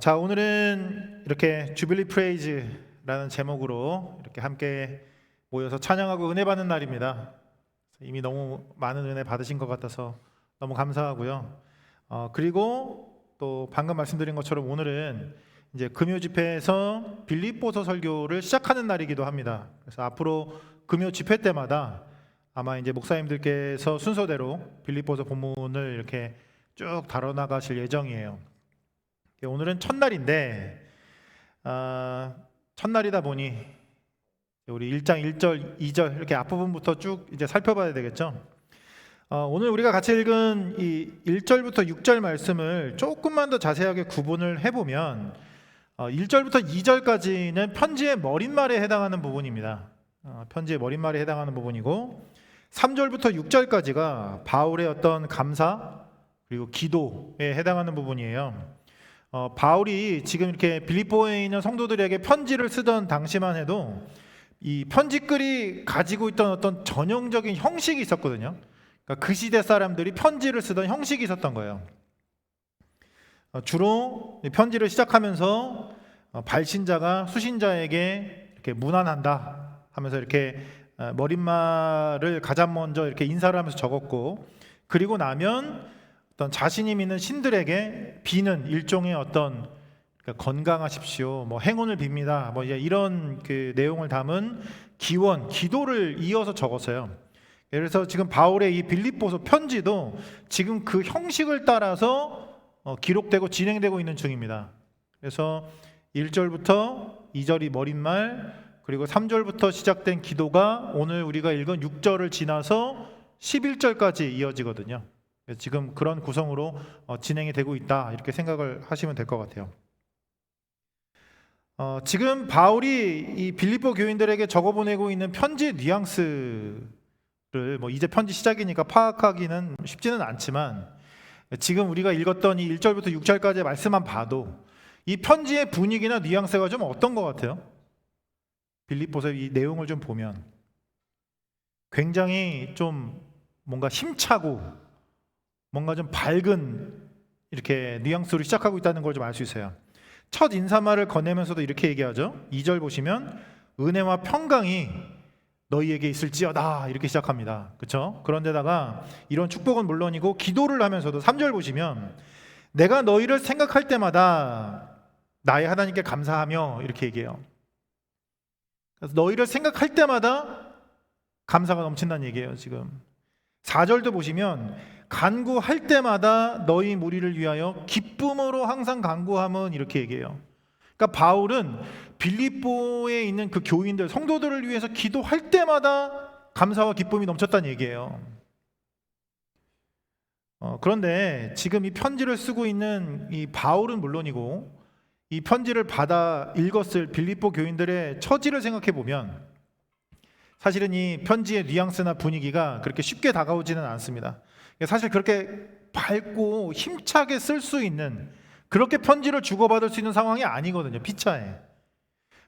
자, 오늘은 이렇게 주빌리 프레이즈라는 제목으로 이렇게 함께 모여서 찬양하고 은혜 받는 날입니다. 이미 너무 많은 은혜 받으신 것 같아서 너무 감사하고요. 그리고 또 방금 말씀드린 것처럼 오늘은 이제 금요 집회에서 빌립보서 설교를 시작하는 날이기도 합니다. 그래서 앞으로 금요 집회 때마다 아마 이제 목사님들께서 순서대로 빌립보서 본문을 이렇게 쭉 다뤄나가실 예정이에요. 오늘은 첫날인데 첫날이다 보니 우리 1장 1절, 2절 이렇게 앞부분부터 쭉 이제 살펴봐야 되겠죠. 오늘 우리가 같이 읽은 이 1절부터 6절 말씀을 조금만 더 자세하게 구분을 해보면 1절부터 2절까지는 편지의 머릿말에 해당하는 부분입니다. 편지의 머릿말에 해당하는 부분이고 3절부터 6절까지가 바울의 어떤 감사 그리고 기도에 해당하는 부분이에요. 바울이 지금 이렇게 빌립보에 있는 성도들에게 편지를 쓰던 당시만 해도 이 편지글이 가지고 있던 어떤 전형적인 형식이 있었거든요. 그러니까 그 시대 사람들이 편지를 쓰던 형식이 있었던 거예요. 주로 편지를 시작하면서 발신자가 수신자에게 이렇게 문안한다 하면서 이렇게 머릿말을 가장 먼저 이렇게 인사를 하면서 적었고, 그리고 나면 어떤 자신이 믿는 신들에게 비는 일종의 어떤 건강하십시오, 뭐 행운을 빕니다, 뭐 이런 그 내용을 담은 기원, 기도를 이어서 적었어요. 그래서 지금 바울의 이 빌립보서 편지도 지금 그 형식을 따라서 기록되고 진행되고 있는 중입니다. 그래서 1절부터 2절이 머릿말, 그리고 3절부터 시작된 기도가 오늘 우리가 읽은 6절을 지나서 11절까지 이어지거든요. 지금 그런 구성으로 진행이 되고 있다, 이렇게 생각을 하시면 될 것 같아요. 지금 바울이 이 빌립보 교인들에게 적어보내고 있는 편지의 뉘앙스를 뭐 이제 편지 시작이니까 파악하기는 쉽지는 않지만, 지금 우리가 읽었던 이 1절부터 6절까지의 말씀만 봐도 이 편지의 분위기나 뉘앙스가 좀 어떤 것 같아요? 빌립보서의 이 내용을 좀 보면 굉장히 좀 뭔가 힘차고 뭔가 좀 밝은 이렇게 뉘앙스로 시작하고 있다는 걸 좀 알 수 있어요. 첫 인사말을 건네면서도 이렇게 얘기하죠. 2절 보시면 은혜와 평강이 너희에게 있을지어다, 이렇게 시작합니다. 그렇죠? 그런데다가 이런 축복은 물론이고 기도를 하면서도 3절 보시면 내가 너희를 생각할 때마다 나의 하나님께 감사하며, 이렇게 얘기해요. 그래서 너희를 생각할 때마다 감사가 넘친다는 얘기예요. 지금 4절도 보시면 간구할 때마다 너희 무리를 위하여 기쁨으로 항상 간구함은, 이렇게 얘기해요. 그러니까 바울은 빌립보에 있는 그 교인들, 성도들을 위해서 기도할 때마다 감사와 기쁨이 넘쳤다는 얘기예요. 그런데 지금 이 편지를 쓰고 있는 이 바울은 물론이고 이 편지를 받아 읽었을 빌립보 교인들의 처지를 생각해 보면 사실은 이 편지의 뉘앙스나 분위기가 그렇게 쉽게 다가오지는 않습니다. 사실 그렇게 밝고 힘차게 쓸 수 있는, 그렇게 편지를 주고받을 수 있는 상황이 아니거든요. 피차에.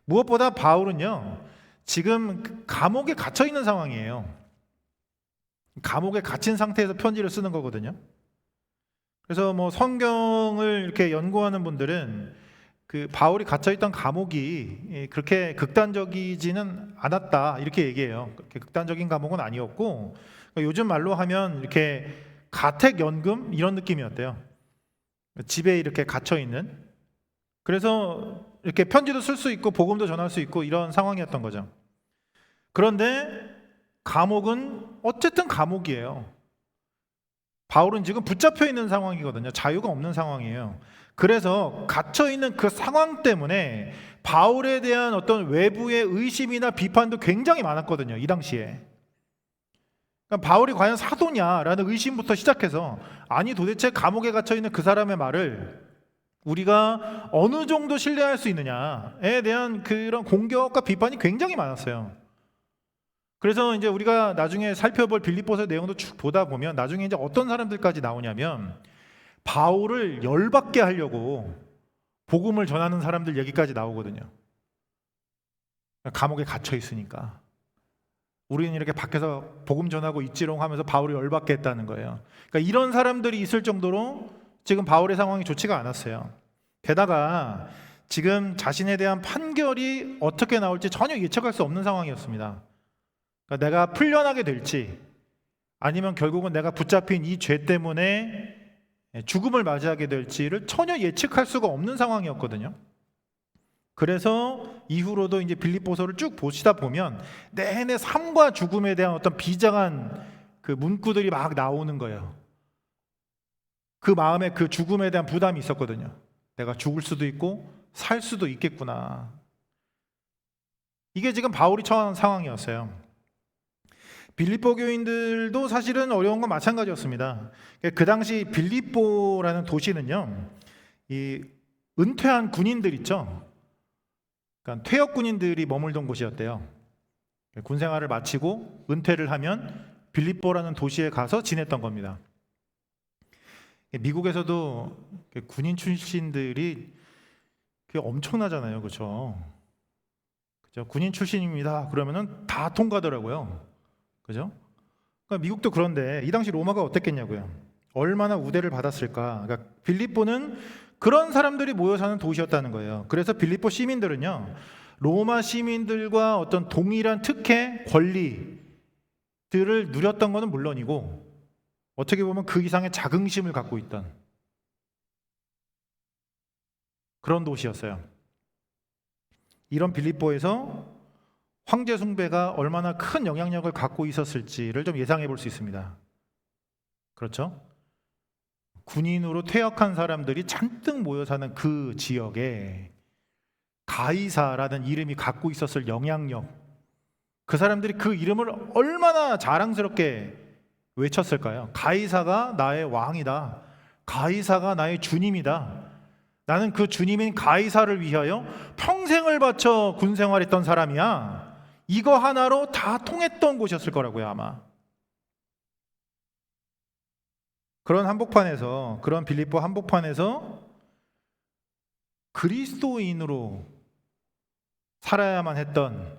무엇보다 바울은요, 지금 감옥에 갇혀 있는 상황이에요. 감옥에 갇힌 상태에서 편지를 쓰는 거거든요. 그래서 뭐 성경을 이렇게 연구하는 분들은 그 바울이 갇혀 있던 감옥이 그렇게 극단적이지는 않았다, 이렇게 얘기해요. 그렇게 극단적인 감옥은 아니었고, 요즘 말로 하면 이렇게 가택연금 이런 느낌이었대요. 집에 이렇게 갇혀 있는. 그래서 이렇게 편지도 쓸 수 있고 복음도 전할 수 있고 이런 상황이었던 거죠. 그런데 감옥은 어쨌든 감옥이에요. 바울은 지금 붙잡혀 있는 상황이거든요. 자유가 없는 상황이에요. 그래서 갇혀 있는 그 상황 때문에 바울에 대한 어떤 외부의 의심이나 비판도 굉장히 많았거든요. 이 당시에. 그러니까 바울이 과연 사도냐라는 의심부터 시작해서, 아니 도대체 감옥에 갇혀 있는 그 사람의 말을 우리가 어느 정도 신뢰할 수 있느냐에 대한 그런 공격과 비판이 굉장히 많았어요. 그래서 이제 우리가 나중에 살펴볼 빌립보서 내용도 쭉 보다 보면 나중에 이제 어떤 사람들까지 나오냐면 바울을 열받게 하려고 복음을 전하는 사람들 얘기까지 나오거든요. 감옥에 갇혀 있으니까 우리는 이렇게 밖에서 복음 전하고 있지롱 하면서 바울이 열받게 했다는 거예요. 그러니까 이런 사람들이 있을 정도로 지금 바울의 상황이 좋지가 않았어요. 게다가 지금 자신에 대한 판결이 어떻게 나올지 전혀 예측할 수 없는 상황이었습니다. 그러니까 내가 풀려나게 될지 아니면 결국은 내가 붙잡힌 이 죄 때문에 죽음을 맞이하게 될지를 전혀 예측할 수가 없는 상황이었거든요. 그래서 이후로도 이제 빌립보서를 쭉 보시다 보면 내내 삶과 죽음에 대한 어떤 비장한 그 문구들이 막 나오는 거예요. 그 마음에 그 죽음에 대한 부담이 있었거든요. 내가 죽을 수도 있고 살 수도 있겠구나. 이게 지금 바울이 처한 상황이었어요. 빌립보 교인들도 사실은 어려운 건 마찬가지였습니다. 그 당시 빌립보라는 도시는요, 이 은퇴한 군인들 있죠. 그러니까 퇴역 군인들이 머물던 곳이었대요. 군 생활을 마치고 은퇴를 하면 빌립보라는 도시에 가서 지냈던 겁니다. 미국에서도 군인 출신들이 엄청나잖아요, 그렇죠? 군인 출신입니다. 그러면은 다 통과더라고요, 그죠? 그러니까 미국도 그런데 이 당시 로마가 어땠겠냐고요? 얼마나 우대를 받았을까? 그러니까 빌립보는 그런 사람들이 모여 사는 도시였다는 거예요. 그래서 빌립보 시민들은요, 로마 시민들과 어떤 동일한 특혜, 권리들을 누렸던 것은 물론이고 어떻게 보면 그 이상의 자긍심을 갖고 있던 그런 도시였어요. 이런 빌립보에서 황제 숭배가 얼마나 큰 영향력을 갖고 있었을지를 좀 예상해 볼 수 있습니다. 그렇죠? 군인으로 퇴역한 사람들이 잔뜩 모여 사는 그 지역에 가이사라는 이름이 갖고 있었을 영향력, 그 사람들이 그 이름을 얼마나 자랑스럽게 외쳤을까요? 가이사가 나의 왕이다. 가이사가 나의 주님이다. 나는 그 주님인 가이사를 위하여 평생을 바쳐 군 생활했던 사람이야. 이거 하나로 다 통했던 곳이었을 거라고요, 아마. 그런 한복판에서, 그런 빌립보 한복판에서 그리스도인으로 살아야만 했던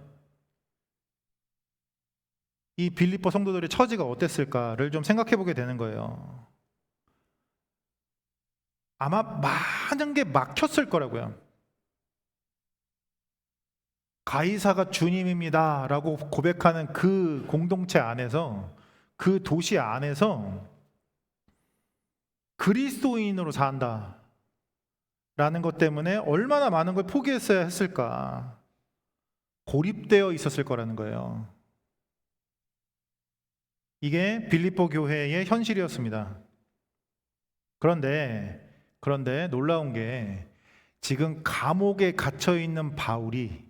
이 빌립보 성도들의 처지가 어땠을까를 좀 생각해 보게 되는 거예요. 아마 많은 게 막혔을 거라고요. 가이사가 주님입니다 라고 고백하는 그 공동체 안에서, 그 도시 안에서 그리스도인으로 산다 라는 것 때문에 얼마나 많은 걸 포기했어야 했을까. 고립되어 있었을 거라는 거예요. 이게 빌립보 교회의 현실이었습니다. 그런데 놀라운 게 지금 감옥에 갇혀 있는 바울이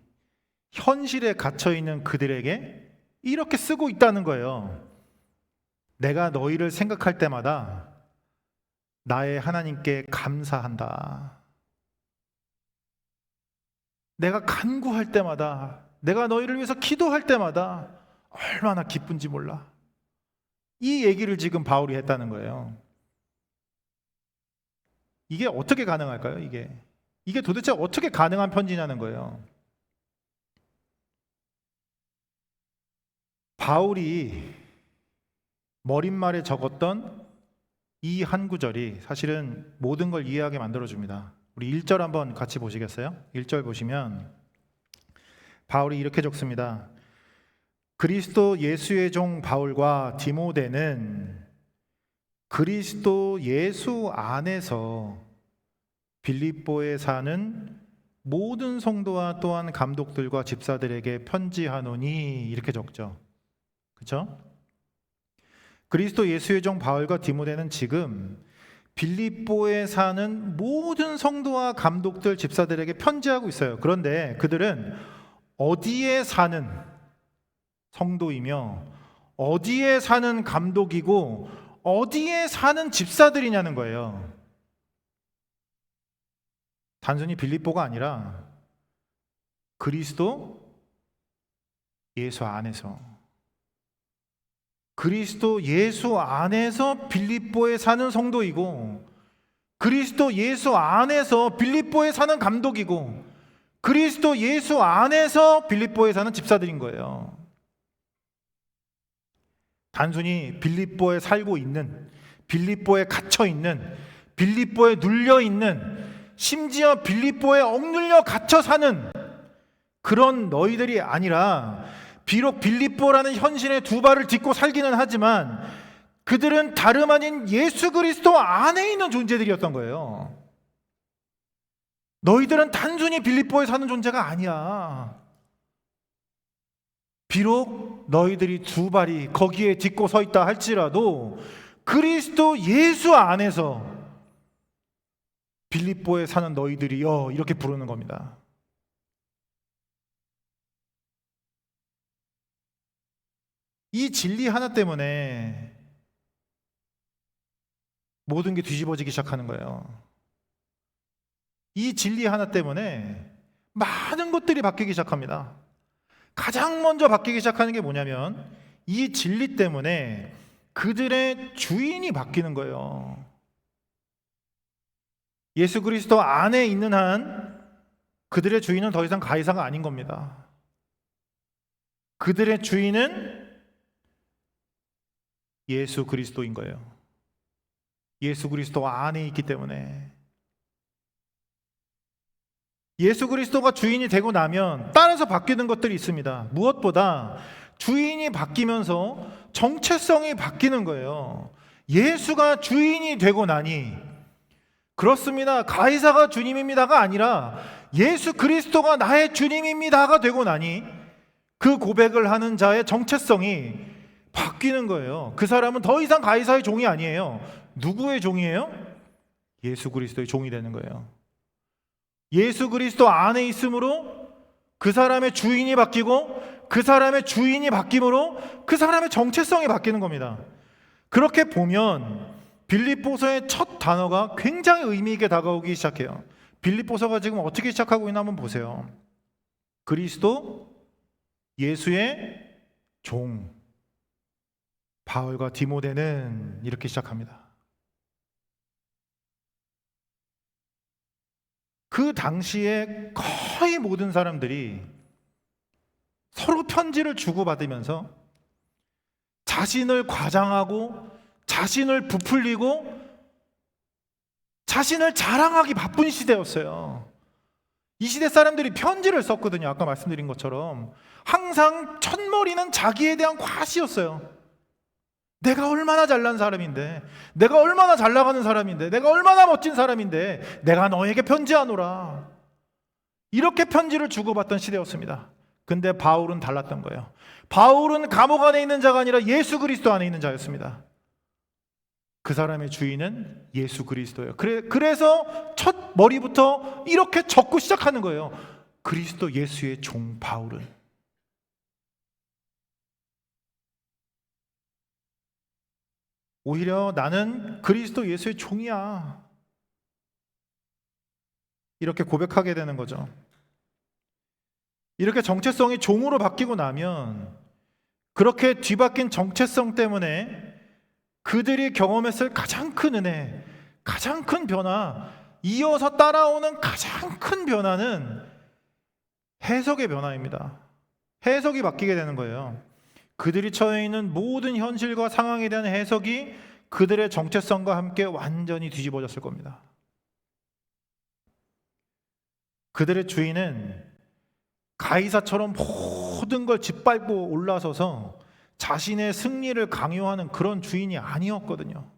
현실에 갇혀 있는 그들에게 이렇게 쓰고 있다는 거예요. 내가 너희를 생각할 때마다 나의 하나님께 감사한다. 내가 간구할 때마다, 내가 너희를 위해서 기도할 때마다 얼마나 기쁜지 몰라. 이 얘기를 지금 바울이 했다는 거예요. 이게 어떻게 가능할까요? 이게 도대체 어떻게 가능한 편지냐는 거예요. 바울이 머릿말에 적었던 이 한 구절이 사실은 모든 걸 이해하게 만들어줍니다. 우리 1절 한번 같이 보시겠어요? 1절 보시면 바울이 이렇게 적습니다. 그리스도 예수의 종 바울과 디모데는 그리스도 예수 안에서 빌립보에 사는 모든 성도와 또한 감독들과 집사들에게 편지하노니, 이렇게 적죠. 그렇죠? 그리스도 예수의 종 바울과 디모데는 지금 빌립보에 사는 모든 성도와 감독들, 집사들에게 편지하고 있어요. 그런데 그들은 어디에 사는 성도이며 어디에 사는 감독이고 어디에 사는 집사들이냐는 거예요. 단순히 빌립보가 아니라 그리스도 예수 안에서, 그리스도 예수 안에서 빌립보에 사는 성도이고, 그리스도 예수 안에서 빌립보에 사는 감독이고, 그리스도 예수 안에서 빌립보에 사는 집사들인 거예요. 단순히 빌립보에 살고 있는, 빌립보에 갇혀 있는, 빌립보에 눌려 있는 심지어 빌립보에 억눌려 갇혀 사는 그런 너희들이 아니라, 비록 빌립보라는 현실에 두 발을 딛고 살기는 하지만 그들은 다름 아닌 예수 그리스도 안에 있는 존재들이었던 거예요. 너희들은 단순히 빌립보에 사는 존재가 아니야. 비록 너희들이 두 발이 거기에 딛고 서 있다 할지라도 그리스도 예수 안에서 빌립보에 사는 너희들이여, 이렇게 부르는 겁니다. 이 진리 하나 때문에 모든 게 뒤집어지기 시작하는 거예요. 이 진리 하나 때문에 많은 것들이 바뀌기 시작합니다. 가장 먼저 바뀌기 시작하는 게 뭐냐면, 이 진리 때문에 그들의 주인이 바뀌는 거예요. 예수 그리스도 안에 있는 한 그들의 주인은 더 이상 가이사가 아닌 겁니다. 그들의 주인은 예수 그리스도인 거예요. 예수 그리스도 안에 있기 때문에. 예수 그리스도가 주인이 되고 나면 따라서 바뀌는 것들이 있습니다. 무엇보다 주인이 바뀌면서 정체성이 바뀌는 거예요. 예수가 주인이 되고 나니, 그렇습니다, 가이사가 주님입니다가 아니라 예수 그리스도가 나의 주님입니다가 되고 나니 그 고백을 하는 자의 정체성이 바뀌는 거예요. 그 사람은 더 이상 가이사의 종이 아니에요. 누구의 종이에요? 예수 그리스도의 종이 되는 거예요. 예수 그리스도 안에 있으므로 그 사람의 주인이 바뀌고, 그 사람의 주인이 바뀜으로 그 사람의 정체성이 바뀌는 겁니다. 그렇게 보면 빌립보서의 첫 단어가 굉장히 의미 있게 다가오기 시작해요. 빌립보서가 지금 어떻게 시작하고 있나 한번 보세요. 그리스도 예수의 종 바울과 디모데는, 이렇게 시작합니다. 그 당시에 거의 모든 사람들이 서로 편지를 주고받으면서 자신을 과장하고 자신을 부풀리고 자신을 자랑하기 바쁜 시대였어요. 이 시대 사람들이 편지를 썼거든요. 아까 말씀드린 것처럼 항상 첫머리는 자기에 대한 과시였어요. 내가 얼마나 잘난 사람인데, 내가 얼마나 잘 나가는 사람인데, 내가 얼마나 멋진 사람인데 내가 너에게 편지하노라. 이렇게 편지를 주고받던 시대였습니다. 근데 바울은 달랐던 거예요. 바울은 감옥 안에 있는 자가 아니라 예수 그리스도 안에 있는 자였습니다. 그 사람의 주인은 예수 그리스도예요. 그래서 첫 머리부터 이렇게 적고 시작하는 거예요. 그리스도 예수의 종 바울은. 오히려 나는 그리스도 예수의 종이야, 이렇게 고백하게 되는 거죠. 이렇게 정체성이 종으로 바뀌고 나면, 그렇게 뒤바뀐 정체성 때문에 그들이 경험했을 가장 큰 은혜, 가장 큰 변화, 이어서 따라오는 가장 큰 변화는 해석의 변화입니다. 해석이 바뀌게 되는 거예요. 그들이 처해 있는 모든 현실과 상황에 대한 해석이 그들의 정체성과 함께 완전히 뒤집어졌을 겁니다. 그들의 주인은 가이사처럼 모든 걸 짓밟고 올라서서 자신의 승리를 강요하는 그런 주인이 아니었거든요.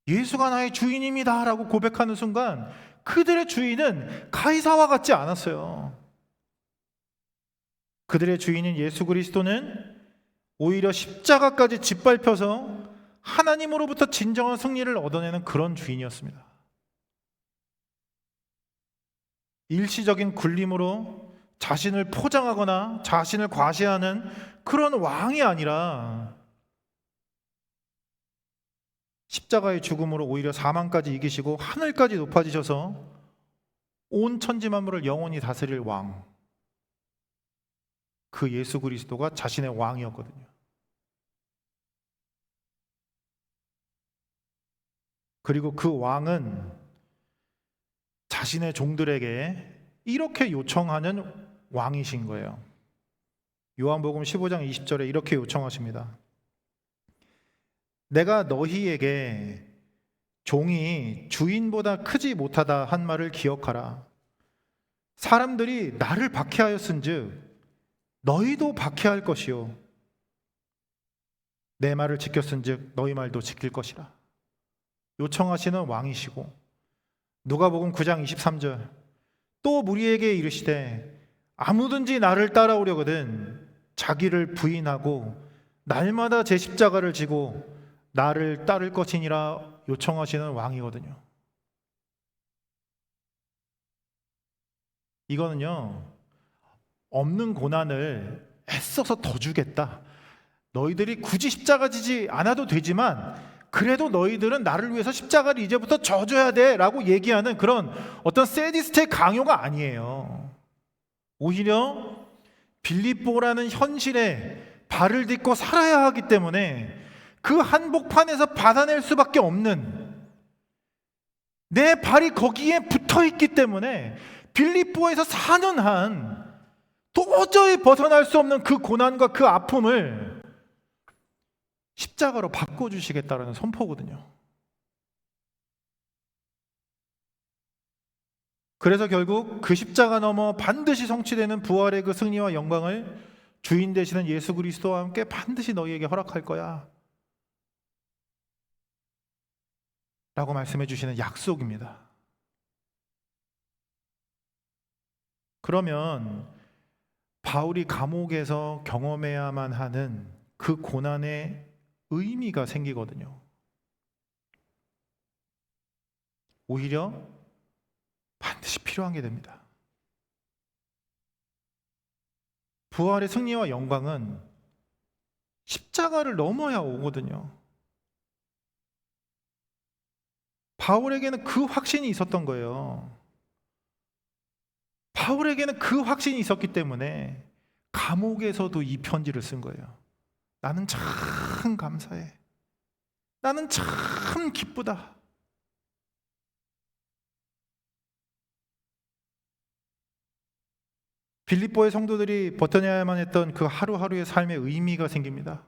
예수가 나의 주인입니다 라고 고백하는 순간 그들의 주인은 가이사와 같지 않았어요. 그들의 주인인 예수 그리스도는 오히려 십자가까지 짓밟혀서 하나님으로부터 진정한 승리를 얻어내는 그런 주인이었습니다. 일시적인 굴림으로 자신을 포장하거나 자신을 과시하는 그런 왕이 아니라 십자가의 죽음으로 오히려 사망까지 이기시고 하늘까지 높아지셔서 온 천지 만물을 영원히 다스릴 왕, 그 예수 그리스도가 자신의 왕이었거든요. 그리고 그 왕은 자신의 종들에게 이렇게 요청하는 왕이신 거예요. 요한복음 15장 20절에 이렇게 요청하십니다. 내가 너희에게 종이 주인보다 크지 못하다 한 말을 기억하라. 사람들이 나를 박해하였은즉 너희도 박해할 것이요 내 말을 지켰은즉 너희 말도 지킬 것이라. 요청하시는 왕이시고, 누가복음 9장 23절, 또 무리에게 이르시되 아무든지 나를 따라오려거든 자기를 부인하고 날마다 제 십자가를 지고 나를 따를 것이니라 요청하시는 왕이거든요. 이거는요, 없는 고난을 애써서 더 주겠다, 너희들이 굳이 십자가 지지 않아도 되지만 그래도 너희들은 나를 위해서 십자가를 이제부터 져줘야 돼 라고 얘기하는 그런 어떤 세디스트의 강요가 아니에요. 오히려 빌립보라는 현실에 발을 딛고 살아야 하기 때문에 그 한복판에서 받아낼 수밖에 없는, 내 발이 거기에 붙어 있기 때문에 빌립보에서 사는 한 도저히 벗어날 수 없는 그 고난과 그 아픔을 십자가로 바꿔주시겠다라는 선포거든요. 그래서 결국 그 십자가 넘어 반드시 성취되는 부활의 그 승리와 영광을 주인 되시는 예수 그리스도와 함께 반드시 너희에게 허락할 거야 라고 말씀해 주시는 약속입니다. 그러면 바울이 감옥에서 경험해야만 하는 그 고난의 의미가 생기거든요. 오히려 반드시 필요한 게 됩니다. 부활의 승리와 영광은 십자가를 넘어야 오거든요. 바울에게는 그 확신이 있었던 거예요. 바울에게는 그 확신이 있었기 때문에 감옥에서도 이 편지를 쓴 거예요. 나는 참 감사해. 나는 참 기쁘다. 빌립보의 성도들이 버텨내야만 했던 그 하루하루의 삶의 의미가 생깁니다.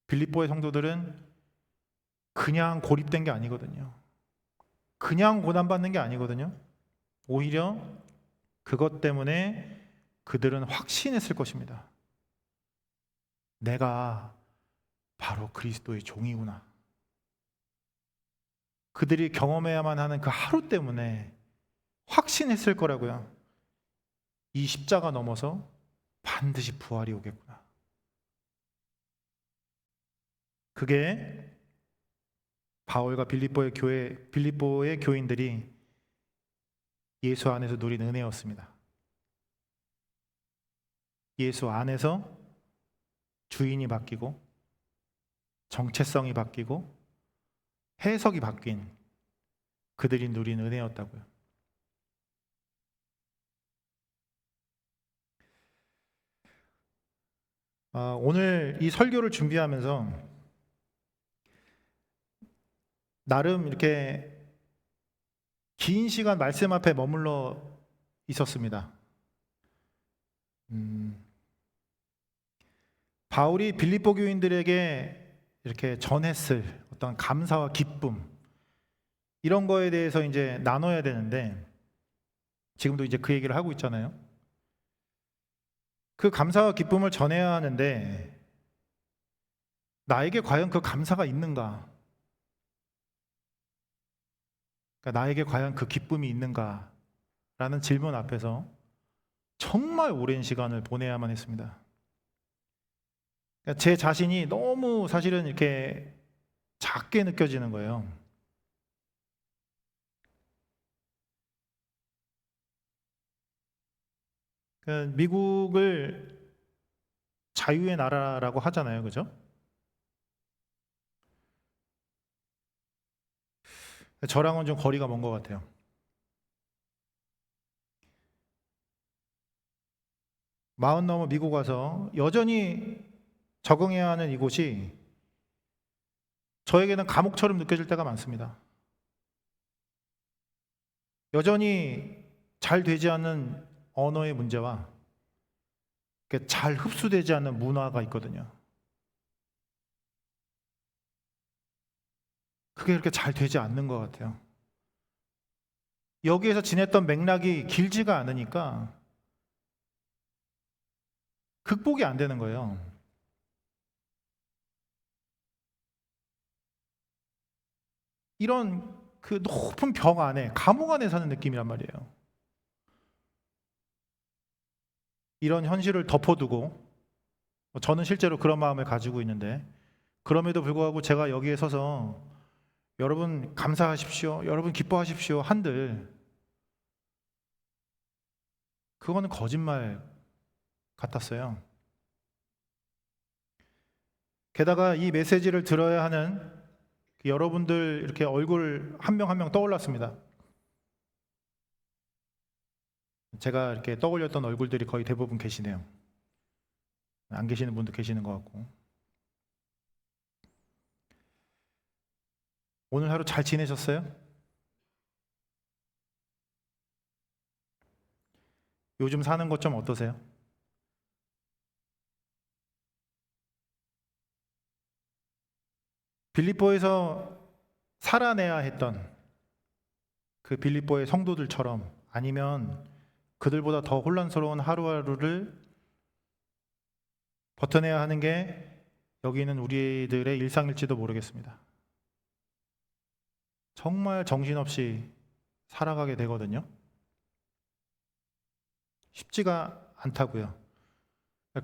빌립보의 성도들은 그냥 고립된 게 아니거든요. 그냥 고난받는 게 아니거든요. 오히려 그것 때문에 그들은 확신했을 것입니다. 내가 바로 그리스도의 종이구나. 그들이 경험해야만 하는 그 하루 때문에 확신했을 거라고요. 이 십자가 넘어서 반드시 부활이 오겠구나. 그게 바울과 빌립보의 교인들이 예수 안에서 누린 은혜였습니다. 예수 안에서 주인이 바뀌고 정체성이 바뀌고 해석이 바뀐 그들이 누린 은혜였다고요. 오늘 이 설교를 준비하면서 나름 이렇게 긴 시간 말씀 앞에 머물러 있었습니다. 바울이 빌립보 교인들에게 이렇게 전했을 어떤 감사와 기쁨, 이런 거에 대해서 이제 나눠야 되는데 지금도 이제 그 얘기를 하고 있잖아요. 그 감사와 기쁨을 전해야 하는데 나에게 과연 그 감사가 있는가? 그러니까 나에게 과연 그 기쁨이 있는가? 라는 질문 앞에서 정말 오랜 시간을 보내야만 했습니다. 그러니까 제 자신이 너무 사실은 이렇게 작게 느껴지는 거예요. 그러니까 미국을 자유의 나라라고 하잖아요, 그죠? 저랑은 좀 거리가 먼 것 같아요. 마흔 넘어 미국 와서 여전히 적응해야 하는 이곳이 저에게는 감옥처럼 느껴질 때가 많습니다. 여전히 잘 되지 않는 언어의 문제와 잘 흡수되지 않는 문화가 있거든요. 그게 그렇게 잘 되지 않는 것 같아요. 여기에서 지냈던 맥락이 길지가 않으니까 극복이 안 되는 거예요. 이런 그 높은 벽 안에, 감옥 안에 사는 느낌이란 말이에요. 이런 현실을 덮어두고 저는 실제로 그런 마음을 가지고 있는데, 그럼에도 불구하고 제가 여기에 서서 여러분 감사하십시오, 여러분 기뻐하십시오 한들 그거는 거짓말 같았어요. 게다가 이 메시지를 들어야 하는 여러분들 이렇게 얼굴 한 명 한 명 떠올랐습니다. 제가 이렇게 떠올렸던 얼굴들이 거의 대부분 계시네요. 안 계시는 분도 계시는 것 같고. 오늘 하루 잘 지내셨어요? 요즘 사는 것 좀 어떠세요? 빌립보에서 살아내야 했던 그 빌립보의 성도들처럼, 아니면 그들보다 더 혼란스러운 하루하루를 버텨내야 하는 게 여기 있는 우리들의 일상일지도 모르겠습니다. 정말 정신없이 살아가게 되거든요. 쉽지가 않다고요.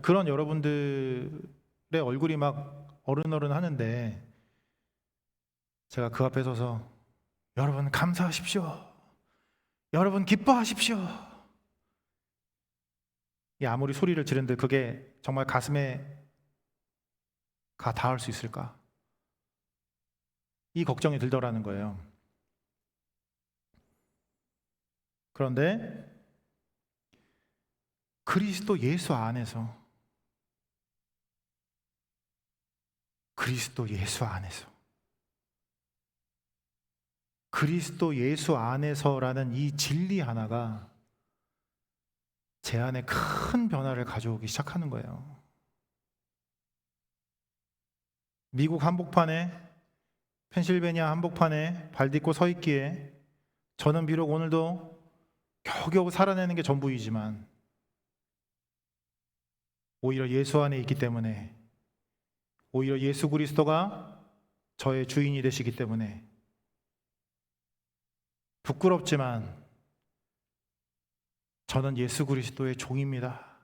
그런 여러분들의 얼굴이 막 어른어른 하는데 제가 그 앞에 서서 여러분 감사하십시오, 여러분 기뻐하십시오, 이 아무리 소리를 지른들 그게 정말 가슴에 닿을 수 있을까? 이 걱정이 들더라는 거예요. 그런데 그리스도 예수 안에서, 그리스도 예수 안에서, 그리스도 예수 안에서라는 이 진리 하나가 제 안에 큰 변화를 가져오기 시작하는 거예요. 미국 한복판에, 펜실베니아 한복판에 발 딛고 서 있기에 저는 비록 오늘도 겨우겨우 살아내는 게 전부이지만 오히려 예수 안에 있기 때문에, 오히려 예수 그리스도가 저의 주인이 되시기 때문에 부끄럽지만 저는 예수 그리스도의 종입니다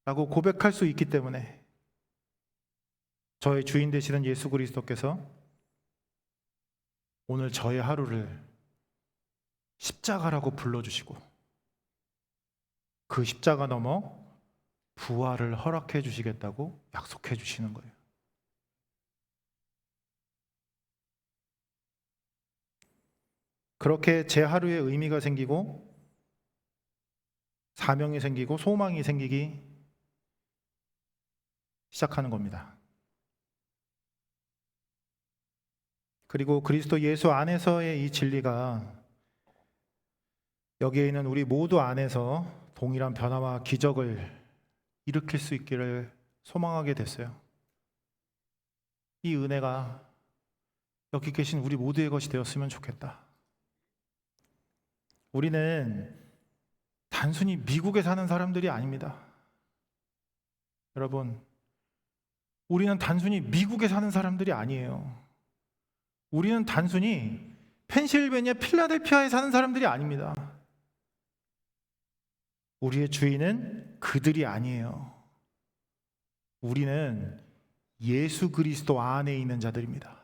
라고 고백할 수 있기 때문에, 저의 주인 되시는 예수 그리스도께서 오늘 저의 하루를 십자가라고 불러주시고 그 십자가 넘어 부활을 허락해 주시겠다고 약속해 주시는 거예요. 그렇게 제 하루에 의미가 생기고 사명이 생기고 소망이 생기기 시작하는 겁니다. 그리고 그리스도 예수 안에서의 이 진리가 여기에 있는 우리 모두 안에서 동일한 변화와 기적을 일으킬 수 있기를 소망하게 됐어요. 이 은혜가 여기 계신 우리 모두의 것이 되었으면 좋겠다. 우리는 단순히 미국에 사는 사람들이 아닙니다. 여러분, 우리는 단순히 미국에 사는 사람들이 아니에요. 우리는 단순히 펜실베니아 필라델피아에 사는 사람들이 아닙니다. 우리의 주인은 그들이 아니에요. 우리는 예수 그리스도 안에 있는 자들입니다.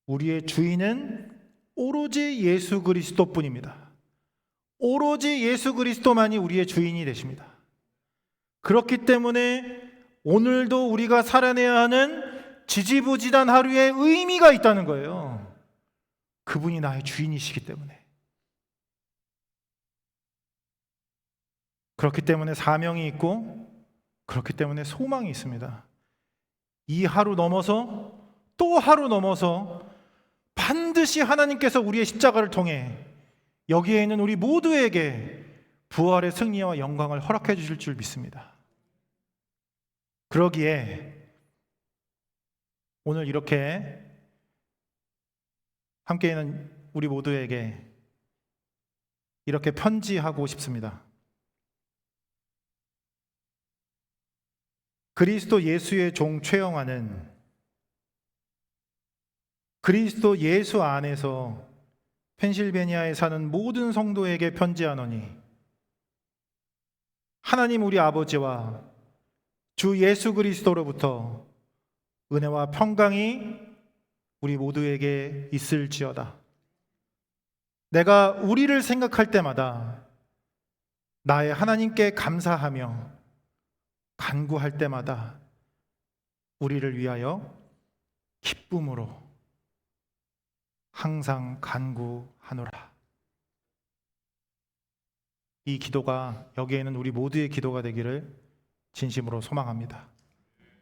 우리의 주인은 오로지 예수 그리스도뿐입니다. 오로지 예수 그리스도만이 우리의 주인이 되십니다. 그렇기 때문에 오늘도 우리가 살아내야 하는 지지부진한 하루에 의미가 있다는 거예요. 그분이 나의 주인이시기 때문에. 그렇기 때문에 사명이 있고, 그렇기 때문에 소망이 있습니다. 이 하루 넘어서 또 하루 넘어서 반드시 하나님께서 우리의 십자가를 통해 여기에 있는 우리 모두에게 부활의 승리와 영광을 허락해 주실 줄 믿습니다. 그러기에 오늘 이렇게 함께 있는 우리 모두에게 이렇게 편지하고 싶습니다. 그리스도 예수의 종 최영환은 그리스도 예수 안에서 펜실베니아에 사는 모든 성도에게 편지하노니 하나님 우리 아버지와 주 예수 그리스도로부터 은혜와 평강이 우리 모두에게 있을지어다. 내가 우리를 생각할 때마다 나의 하나님께 감사하며 간구할 때마다 우리를 위하여 기쁨으로 항상 간구하노라. 이 기도가 여기에는 우리 모두의 기도가 되기를 진심으로 소망합니다.